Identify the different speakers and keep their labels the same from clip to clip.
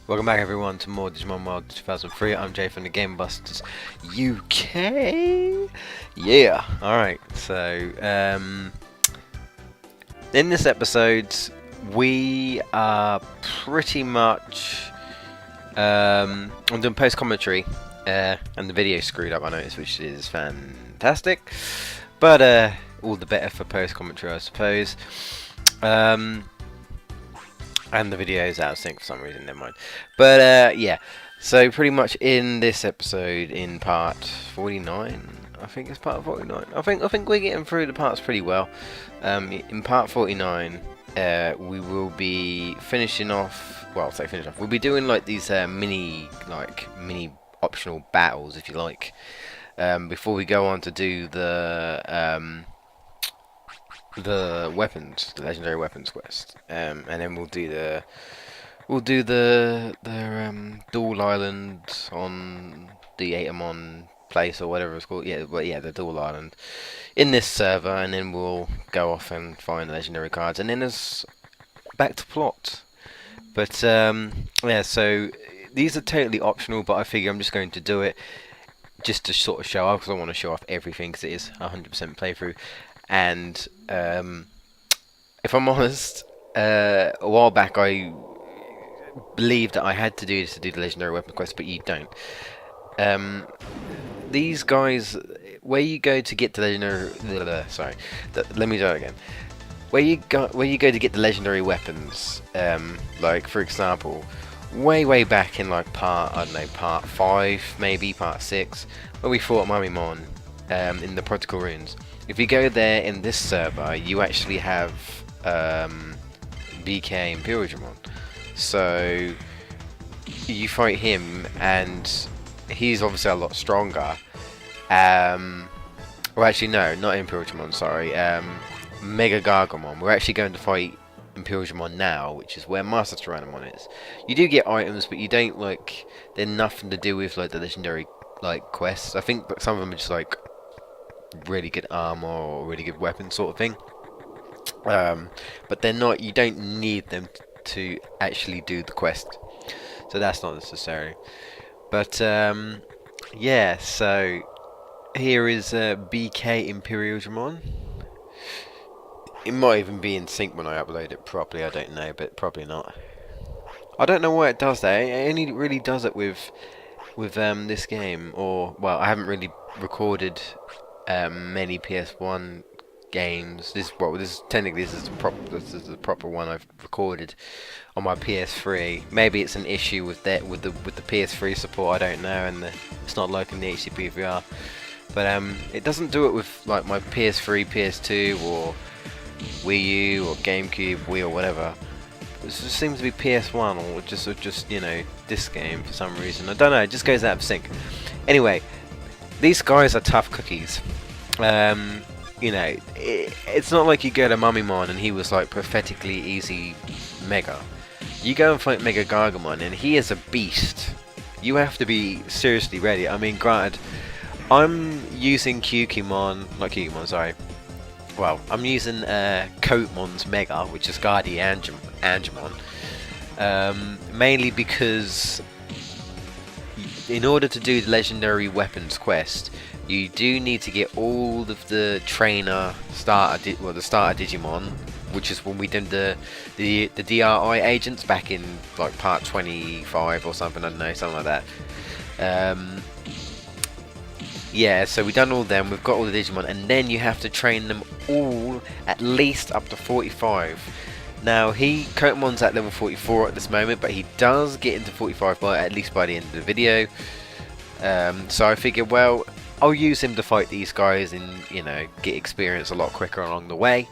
Speaker 1: Welcome back everyone to more Digimon World 2003. I'm Jay from the GameBusters UK. Yeah. Alright, so in this episode we are pretty much I'm doing post commentary and the video screwed up I noticed, which is fantastic. But all the better for post commentary I suppose. And the video is out of sync for some reason, never mind. But yeah, so pretty much in this episode, in part 49, I think it's part 49. I think we're getting through the parts pretty well. In part 49, we will be finishing off. Well, say finish off. We'll be doing like these mini optional battles, if you like, before we go on to do the weapons, the legendary weapons quest, and then we'll do the Dual Island on the Atomon place or whatever it's called. Yeah, but yeah, the Dual Island in this server, and then we'll go off and find the legendary cards, and then there's back to plot. But yeah, so these are totally optional, but I figure I'm just going to do it just to sort of show off, because I want to show off everything, because it is 100% playthrough. And if I'm honest, a while back I believed that I had to do this to do the legendary weapon quest, but you don't. These guys, where you go to get the legendary, let me do it again. Where you go to get the legendary weapons, like for example, way back in like part 5, maybe part 6, where we fought Mamimon in the Protocol Runes. If you go there in this server, you actually have BK Imperialdramon. So you fight him, and he's obviously a lot stronger. Well, actually, no, not Imperialdramon. Sorry, Mega Gargomon. We're actually going to fight Imperialdramon now, which is where Master Tyrannomon is. You do get items, but you don't like. They're nothing to do with like the legendary like quests. I think, but some of them are just like really good armor or really good weapon sort of thing, but they're not. You don't need them to actually do the quest, so that's not necessary. But yeah, so here is BK Imperialdramon. It might even be in sync when I upload it properly, I don't know, but probably not. I don't know why it does that. It only really does it with this game, or well, I haven't really recorded many PS1 games. Technically this is the proper one I've recorded on my PS3. Maybe it's an issue with the PS3 support, I don't know, and it's not like in the HCP VR. But it doesn't do it with like my PS3, PS2, or Wii U, or GameCube, Wii, or whatever. It just seems to be PS1 or just you know, this game for some reason. I don't know. It just goes out of sync. Anyway, these guys are tough cookies. You know, it's not like you go to Mamimon and he was like pathetically easy Mega. You go and fight Mega Gargomon and he is a beast. You have to be seriously ready. I mean, granted, I'm using not Kyukimon, sorry. Well, I'm using Coatmon's Mega, which is Guardian Angemon, mainly because in order to do the legendary weapons quest, you do need to get all of the trainer starter Digimon, which is when we did the DRI agents back in like part 25 or something, I don't know, something like that. Yeah, so we've done all of them, we've got all the Digimon, and then you have to train them all at least up to 45. Now, Coatmon's at level 44 at this moment, but he does get into 45 at least by the end of the video. So I figured, well, I'll use him to fight these guys and, you know, get experience a lot quicker along the way.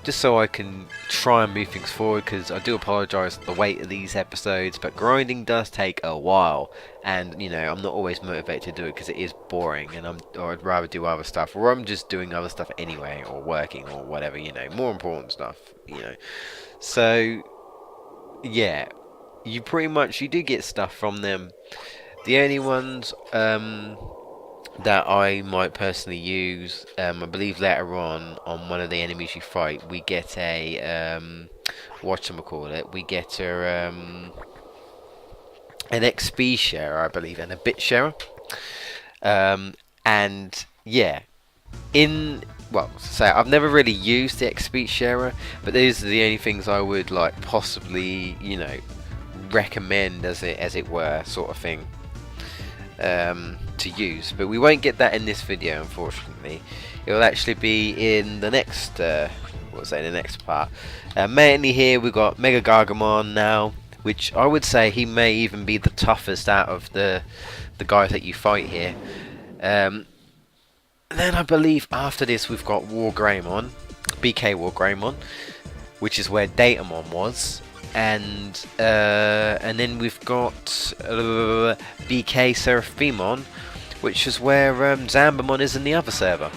Speaker 1: Just so I can try and move things forward, because I do apologise for the weight of these episodes, but grinding does take a while, and you know, I'm not always motivated to do it because it is boring, and I'd rather do other stuff, or I'm just doing other stuff anyway, or working, or whatever, you know, more important stuff, you know. So yeah, you do get stuff from them. The only ones that I might personally use, I believe later on one of the enemies you fight, we get a whatchamacallit, we get a an XP sharer, I believe, and a bit sharer. And yeah, so I've never really used the XP sharer, but these are the only things I would like possibly, recommend as it were, sort of thing, to use. But we won't get that in this video, unfortunately. It will actually be in the next the next part. Mainly here we've got Mega Gargamon now, which I would say he may even be the toughest out of the guys that you fight here. Then I believe after this we've got War Greymon, BK War Greymon, which is where Datamon was, and then we've got BK Seraphimon, which is where Zambamon is in the other server.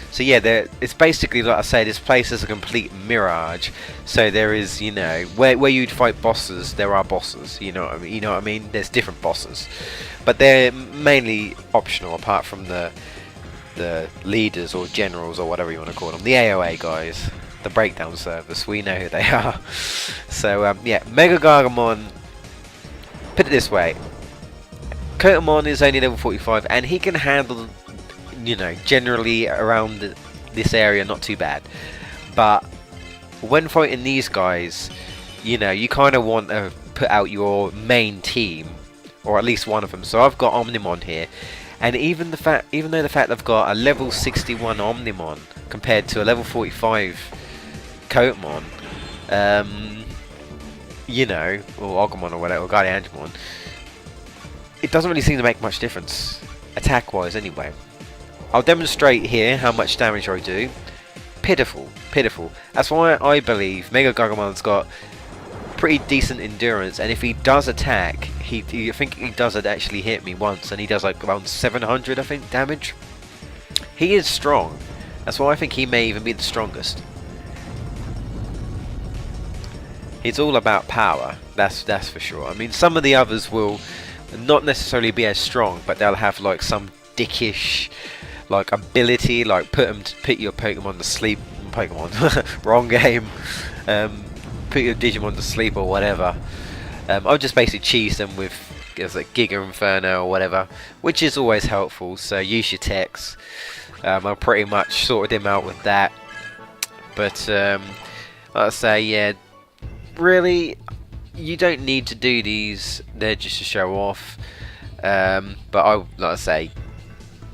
Speaker 1: So yeah, it's basically, like I say, this place is a complete mirage. So there is, where you'd fight bosses, there are bosses. You know what I mean? There's different bosses, but they're mainly optional, apart from the leaders or generals or whatever you want to call them, the AOA guys, the breakdown service. We know who they are. So yeah, Mega Gargamon. Put it this way, Kotamon is only level 45, and he can handle, generally around this area not too bad. But when fighting these guys, you kind of want to put out your main team, or at least one of them. So I've got Omnimon here, and even though the fact I've got a level 61 Omnimon compared to a level 45 Kotamon, or Agumon or whatever, or Guardiangemon, it doesn't really seem to make much difference, attack-wise anyway. I'll demonstrate here how much damage I do. Pitiful, pitiful. That's why I believe Mega Gargamon's got pretty decent endurance, and if he does attack, I think he does actually hit me once, and he does like around 700, I think, damage. He is strong. That's why I think he may even be the strongest. It's all about power. That's for sure. I mean, some of the others will not necessarily be as strong, but they'll have like some dickish like ability, like put your Pokemon to sleep. Wrong game. Put your Digimon to sleep or whatever. I'll just basically cheese them with like Giga Inferno or whatever, which is always helpful. So use your techs. I pretty much sorted him out with that. But like I say, yeah, really, you don't need to do these. They're just to show off. But like I say,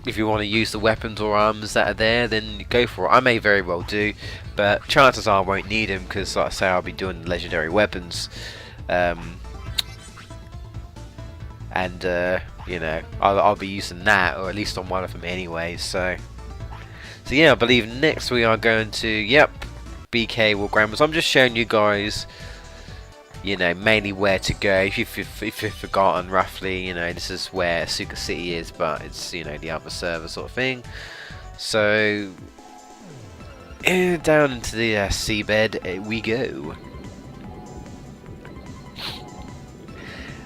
Speaker 1: if you want to use the weapons or arms that are there, then go for it. I may very well do, but chances are I won't need them, because like I say, I'll be doing the legendary weapons, and I'll be using that, or at least on one of them anyway. So yeah, I believe next we are going to BK War Greymon. So I'm just showing you guys, mainly where to go. If you've forgotten roughly, this is where Asuka City is, but it's, the other server sort of thing. So, down into the seabed we go.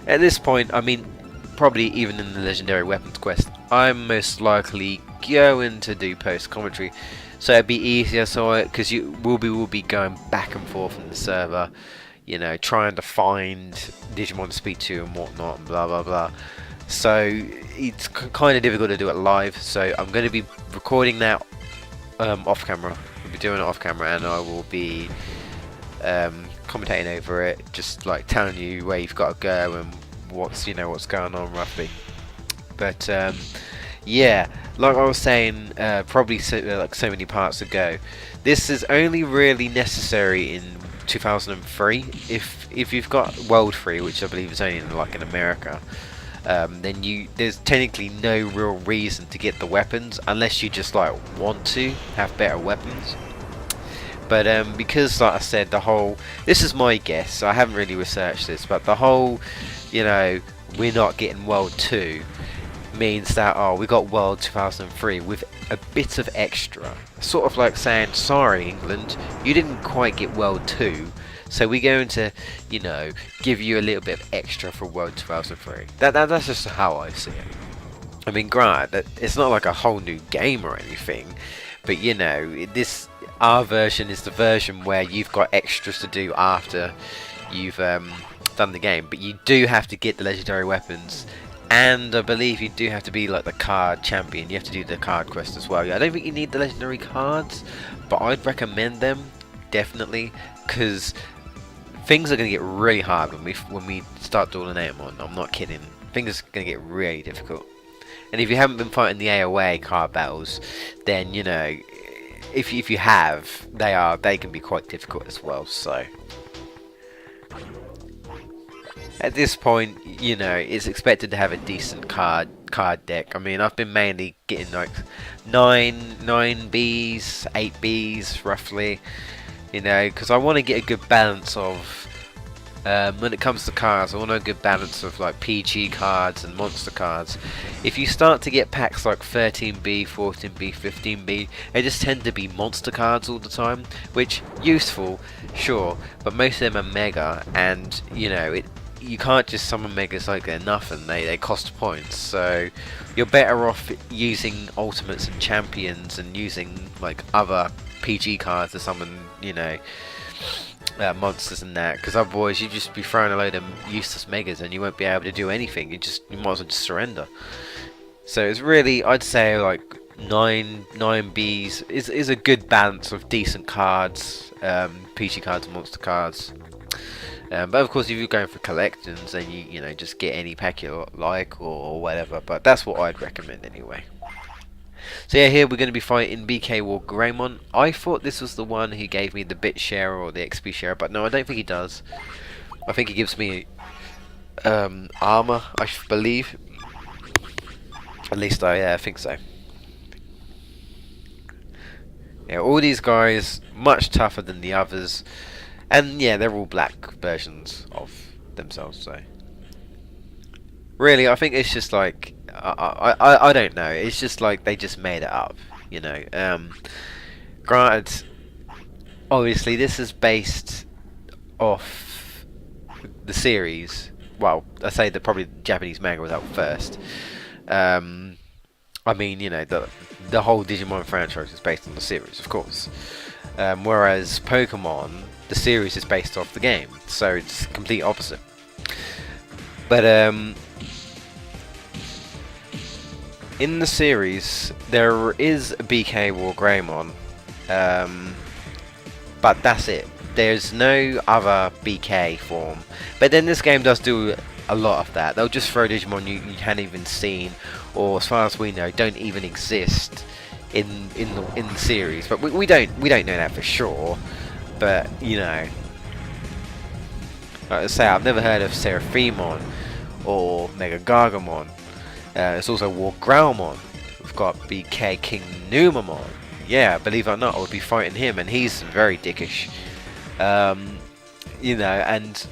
Speaker 1: At this point, I mean, probably even in the Legendary Weapons quest, I'm most likely going to do post-commentary. So it'd be easier, because we'll be going back and forth in the server, trying to find Digimon to speak to and whatnot, and blah blah blah. So it's kind of difficult to do it live. So I'm going to be recording that off camera. We'll be doing it off camera, and I will be commentating over it, just like telling you where you've got to go and what's going on roughly. But yeah, like I was saying, probably so many parts ago, this is only really necessary in 2003. If you've got World 3, which I believe is only in America, then there's technically no real reason to get the weapons, unless you just want to have better weapons. But because, like I said, this is my guess, so I haven't really researched this, but the whole, we're not getting World 2 means that, we got World 2003 with a bit of extra. Sort of like saying, sorry England, you didn't quite get World 2, so we're going to, give you a little bit of extra for World 2003. That's just how I see it. I mean, granted, that it's not like a whole new game or anything, but our version is the version where you've got extras to do after you've done the game, but you do have to get the legendary weapons, and I believe you do have to be like the card champion. You have to do the card quest as well. I don't think you need the legendary cards, but I'd recommend them definitely, because things are going to get really hard when we start dueling Digimon. I'm not kidding. Things are going to get really difficult. And if you haven't been fighting the AOA card battles, then you know, if you have, they can be quite difficult as well. So at this point, you know, it's expected to have a decent card deck. I mean, I've been mainly getting like 9 Bs, 8 Bs roughly, you know, because I want to get a good balance of when it comes to cards. I want a good balance of like PG cards and monster cards. If you start to get packs like 13B, 14B, 15B, they just tend to be monster cards all the time, which useful, sure, but most of them are mega, and you know, you can't just summon megas like they're nothing. They cost points, so you're better off using ultimates and champions and using like other PG cards to summon, you know, monsters and that, because otherwise you just be throwing a load of useless megas and you won't be able to do anything. You might as well just surrender. So it's really, I'd say like 9 Bs is a good balance of decent cards, PG cards and monster cards. But of course, if you're going for collections, then you know, just get any pack you like or whatever. But that's what I'd recommend anyway. So yeah, here we're going to be fighting BK War Greymon. I thought this was the one who gave me the bit share or the XP share, but no, I don't think he does. I think he gives me armor, I believe. At least I think so. Yeah, all these guys much tougher than the others, and yeah, they're all black versions of themselves. So really, I think it's just like I don't know. It's just like they just made it up, you know. Granted, obviously this is based off the series. Well, I say that probably the Japanese manga was out first. I mean, you know, the whole Digimon franchise is based on the series, of course. Whereas Pokemon, the series is based off the game, so it's complete opposite. But in the series, there is a BK War Greymon, but that's it. There's no other BK form. But then this game does do a lot of that. They'll just throw Digimon you haven't even seen, or as far as we know, don't even exist in the series. But we don't know that for sure. But you know, like I say, I've never heard of Seraphimon or Mega Gargamon. There's also War Growlmon. We've got BK King Numamon. Yeah, believe it or not, I would be fighting him, and he's very dickish. You know, and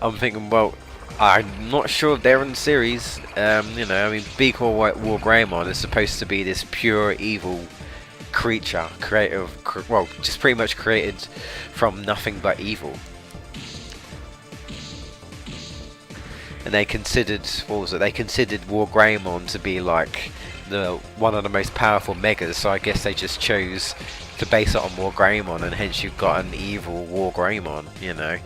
Speaker 1: I'm thinking, well, I'm not sure if they're in the series. You know, I mean, BK War Greymon is supposed to be this pure evil creature, well, just pretty much created from nothing but evil. And they considered, what was it? They considered War Greymon to be like one of the most powerful megas. So I guess they just chose to base it on War Greymon, and hence you've got an evil War Greymon, you know.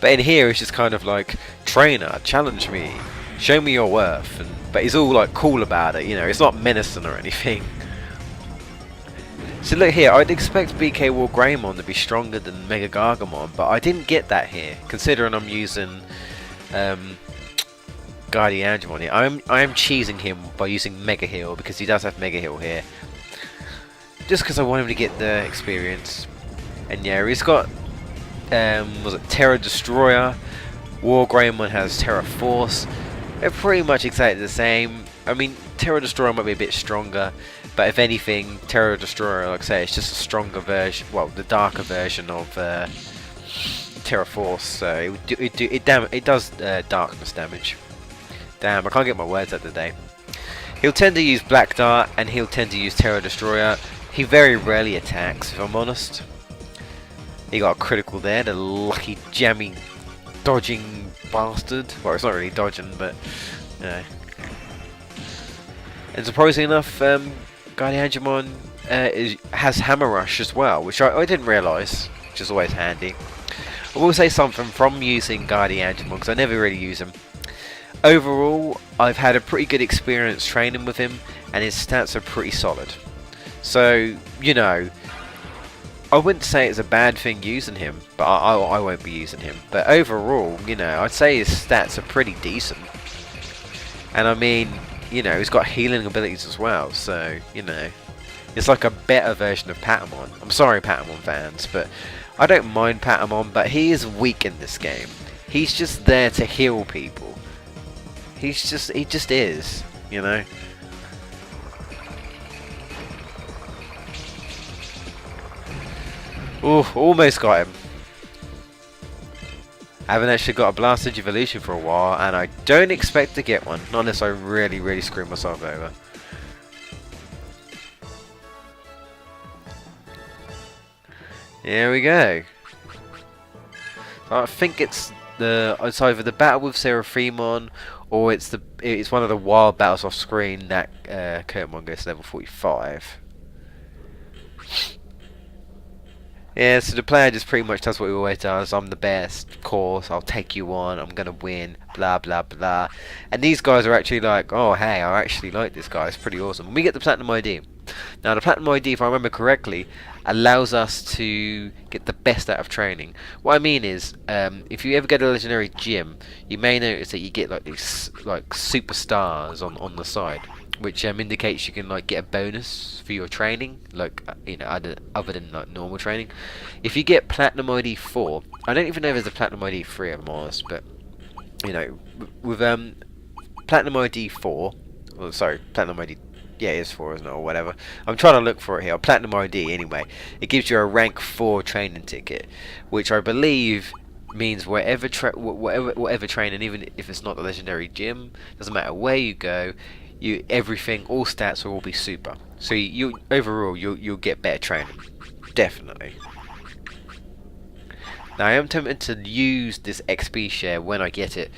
Speaker 1: But in here it's just kind of like, trainer, challenge me, show me your worth. But he's all like cool about it, you know. It's not menacing or anything. So look here, I'd expect BK War Greymon to be stronger than Mega Gargamon, but I didn't get that here, considering I'm using Guardian Angemon here. I am cheesing him by using Mega Heal, because he does have Mega Heal here. Just because I want him to get the experience. And yeah, he's got, was it Terra Destroyer? War Greymon has Terra Force. They're pretty much exactly the same. I mean, Terra Destroyer might be a bit stronger, but if anything, Terra Destroyer, like I say, it's just a stronger version, well, the darker version of Terra Force. So it does darkness damage. Damn, I can't get my words out today. He'll tend to use Black Dart, and he'll tend to use Terra Destroyer. He very rarely attacks, if I'm honest. He got a critical there, the lucky jammy dodging bastard. Well, it's not really dodging, but you know. And surprisingly enough, Guardian Angemon has Hammer Rush as well, which I didn't realise, which is always handy. I will say something from using Guardian Digimon, because I never really use him. Overall, I've had a pretty good experience training with him, and his stats are pretty solid. So, you know, I wouldn't say it's a bad thing using him, but I won't be using him. But overall, you know, I'd say his stats are pretty decent. And I mean, you know, he's got healing abilities as well, so, you know, it's like a better version of Patamon. I'm sorry, Patamon fans, but I don't mind Patamon, but he is weak in this game. He's just there to heal people. He just is, you know. Ooh, almost got him. I haven't actually got a Blasted Evolution for a while, and I don't expect to get one, not unless I really screw myself over. Here we go. I think it's either the battle with Seraphimon, or it's one of the wild battles off screen that Kurtmon goes to level 45. Yeah, so the player just pretty much does what he always does. I'm the best, of course, I'll take you on, I'm gonna win, blah blah blah. And these guys are actually like, oh hey, I actually like this guy, it's pretty awesome. And we get the Platinum ID. Now the Platinum ID, if I remember correctly, allows us to get the best out of training. What I mean is, if you ever get a legendary gym, you may notice that you get like these like superstars on the side, which indicates you can like get a bonus for your training, like you know, other than like normal training. If you get Platinum ID 4, I don't even know if there's a Platinum ID 3, I'm honest, but you know, with Platinum ID 4, well, sorry, Platinum ID, yeah, it is 4, isn't it, or whatever. I'm trying to look for it here. Platinum ID, anyway. It gives you a rank 4 training ticket, which I believe means whatever training, even if it's not the legendary gym, doesn't matter where you go, everything, all stats will all be super. So overall you'll get better training, definitely. Now I am tempted to use this XP share when I get it.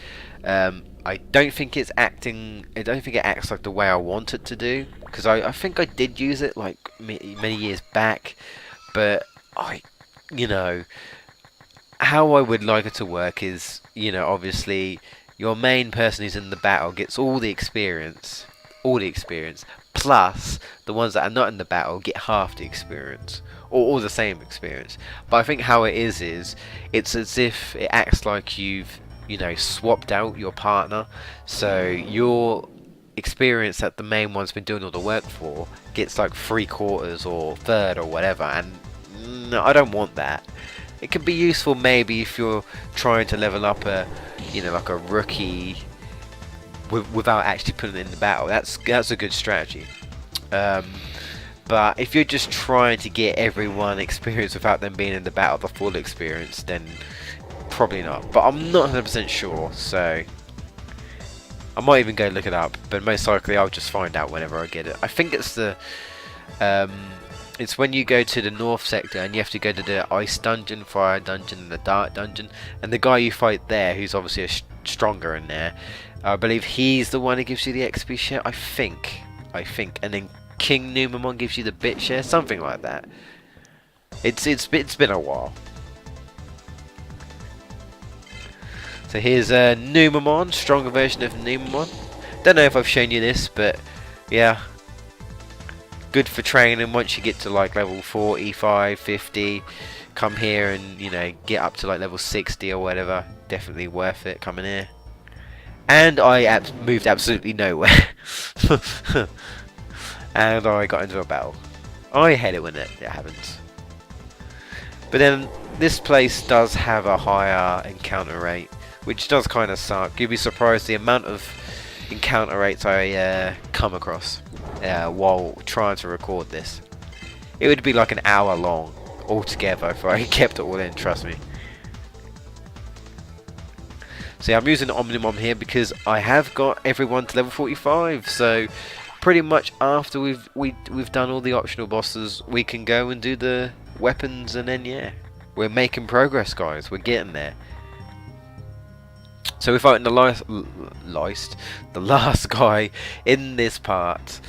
Speaker 1: I don't think it acts like the way I want it to do, because I think I did use it like many years back, but you know, how I would like it to work is, you know, obviously your main person who's in the battle gets all the experience, plus the ones that are not in the battle get half the experience, or the same experience. But I think how it is it's as if it acts like you've, you know, swapped out your partner, so your experience that the main one's been doing all the work for gets like 3/4 or third or whatever, and no, I don't want that. It could be useful maybe if you're trying to level up a, you know, like a rookie without actually putting it in the battle. That's a good strategy. But if you're just trying to get everyone experience without them being in the battle, the full experience, then probably not. But I'm not 100% sure, so I might even go look it up. But most likely I'll just find out whenever I get it. I think it's it's when you go to the north sector and you have to go to the ice dungeon, fire dungeon, and the dark dungeon, and the guy you fight there, who's obviously stronger in there, I believe he's the one who gives you the XP share. I think, and then King Numamon gives you the bit share, something like that. It's been a while. So here's Numamon, stronger version of Numamon. Don't know if I've shown you this, but yeah, good for training. Once you get to like level 45, 50, come here and, you know, get up to like level 60 or whatever. Definitely worth it coming here. And I moved absolutely nowhere. And I got into a battle. I hate it when it happens. But then this place does have a higher encounter rate, which does kind of suck. You'd be surprised the amount of encounter rates I come across while trying to record this. It would be like an hour long altogether if I kept it all in, trust me. So yeah, I'm using Omnimon here because I have got everyone to level 45, so pretty much after we've done all the optional bosses, we can go and do the weapons, and then yeah, we're making progress, guys. We're getting there. So we're fighting the last guy in this part,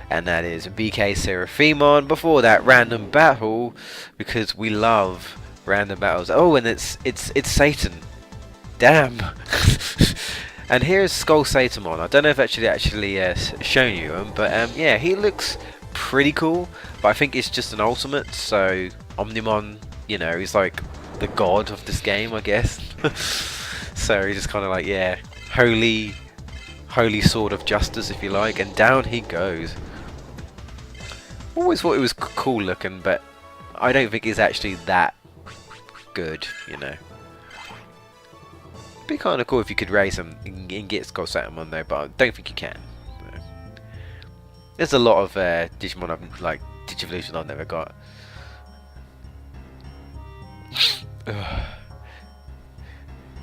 Speaker 1: and that is BK Seraphimon. Before that, random battle, because we love Random battles. Oh, and it's Satan. Damn. And here's Skull Satamon. I don't know if actually shown you him, but yeah, he looks pretty cool. But I think it's just an ultimate, so Omnimon, you know, he's like the god of this game, I guess. So he's just kind of like, yeah, holy sword of justice, if you like, and down he goes. Always thought it was cool looking, but I don't think it's actually that good, you know. Be kind of cool if you could raise him and get Skull Satamon though, but I don't think you can. No. There's a lot of Digimon like Digivolution I've never got.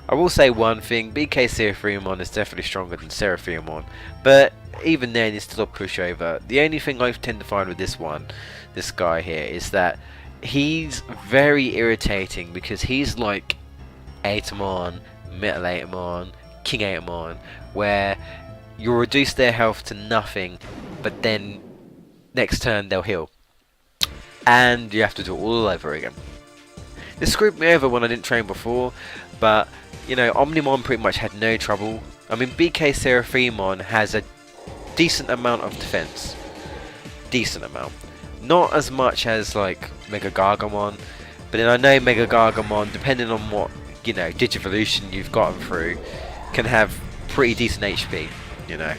Speaker 1: I will say one thing, BK Seraphimon is definitely stronger than Seraphimon, but even then it's still a pushover. The only thing I tend to find with this guy here, is that he's very irritating because he's like Atomon, Metal Atomon, King Atomon, where you'll reduce their health to nothing, but then next turn they'll heal. And you have to do it all over again. This screwed me over when I didn't train before, but you know, Omnimon pretty much had no trouble. I mean, BK Seraphimon has a decent amount of defense. Decent amount. Not as much as like Mega Gargamon, but then I know Mega Gargamon, depending on what, you know, Digivolution you've gotten through, can have pretty decent HP, you know.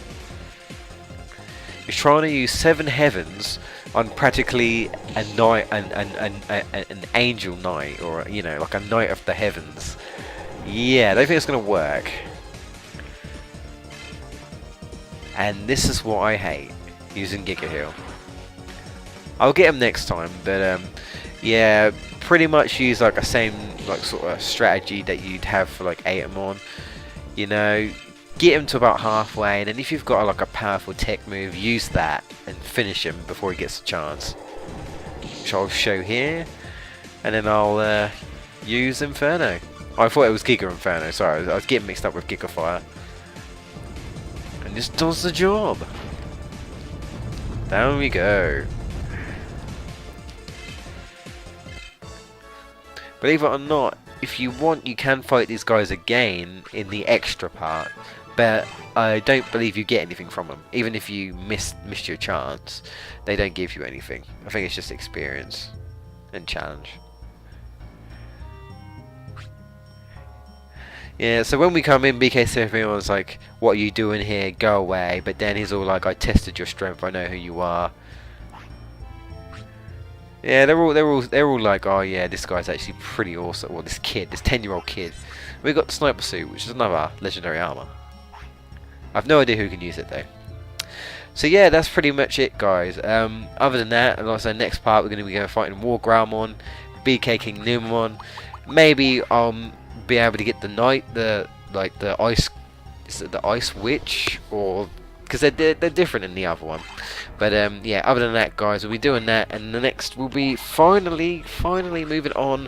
Speaker 1: You're trying to use 7 heavens on practically a knight, an angel knight, or you know, like a knight of the heavens. Yeah, I don't think it's gonna work. And this is what I hate, using Giga Heal. I'll get him next time, but yeah, pretty much use like a same like sort of strategy that you'd have for like Atomon. You know, get him to about halfway, and then if you've got like a powerful tech move, use that and finish him before he gets a chance. Which I'll show here, and then I'll use Inferno. I thought it was Giga Inferno, sorry, I was getting mixed up with Giga Fire. And this does the job. Down we go. Believe it or not, if you want, you can fight these guys again in the extra part, but I don't believe you get anything from them. Even if you missed your chance, they don't give you anything. I think it's just experience and challenge. Yeah, so when we come in, BK Seraphimon was like, "What are you doing here? Go away." But then he's all like, "I tested your strength. I know who you are." Yeah, they're all like, "Oh yeah, this guy's actually pretty awesome." Well, this 10-year-old kid. We got the Sniper Suit, which is another legendary armor. I've no idea who can use it though. So yeah, that's pretty much it, guys. Other than that, and also next part, we're going to be fighting War Growlmon, BK King Numemon. Maybe be able to get the knight, the ice, is it the Ice Witch, or because they're different in the other one. But yeah, other than that, guys, we'll be doing that, and the next we'll be finally moving on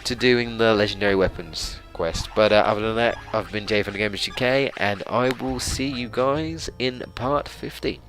Speaker 1: to doing the legendary weapons quest. But other than that, I've been Jay from the GameBustersUK, and I will see you guys in part 50.